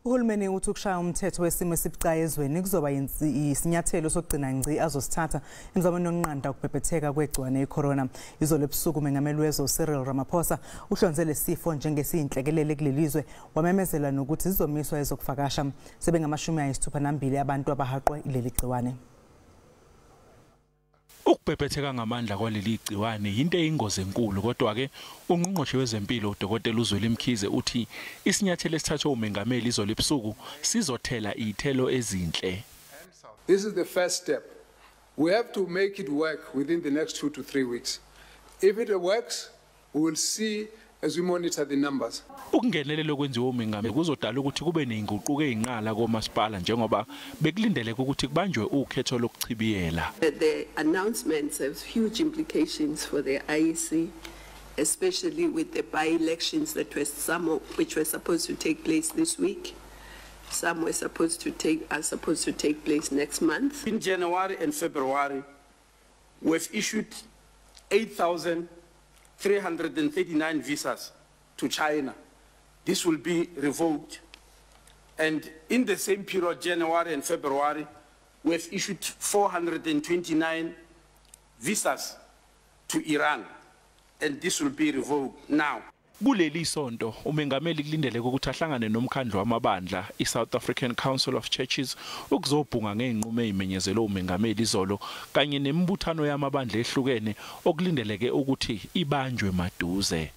Uhulumeni uthi ukushaya umthetho wesimo esibucayi ezweni kuzoba yisinyathelo sokugcina ngci azosithatha emizamweni yokunqanda ukubhebhetheka kwegciwane iCorona. Izolo ebusuku umengameli wezwe Ramaphosa uhlonze lesifo njengesiyinhlekelele kulelizwe wamemezela nokuthi zizomiswa ezokuvakasha sebengamashumi ayisithupha nambili abantu abahaqwe leli gciwane. Ukubhebhetheka ngamandla kwaleli gciwane into eyingozi enkulu, kodwa ke ungqongqoshe wezempilo uDokotela uZweli uthi isinyathelo esithathwe umengameli izolo ebusuku sizothela ithelo ezinhle. This is the first step. We have to make it work within the next 2 to 3 weeks. If it works, we will see as we monitor the numbers. Ukungenelela okwenziwa umengameli kuzodala ukuthi kube nezinguquko ezinqala komasipala njengoba bekulindeleke ukuthi kubanjwe ukhetho lokuchibiyela. The announcements have huge implications for the IEC, especially with the by-elections that which were supposed to take place this week. Some are supposed to take place next month. In January and February, we've issued 8,339 visas to China. This will be revoked. And in the same period, January and February, we've issued 429 visas to Iran. And this will be revoked now. Kuleli sonto umengameli kulindeleke ukuthi ahlangane nomkhandlu wamabandla iSouth African Council of Churches ukuzobhunga ngeenqumo ezimenyezelo umengameli izolo kanye nembuthano yamabandla ehlukene okulindeleke ukuthi ibanjwe maduze.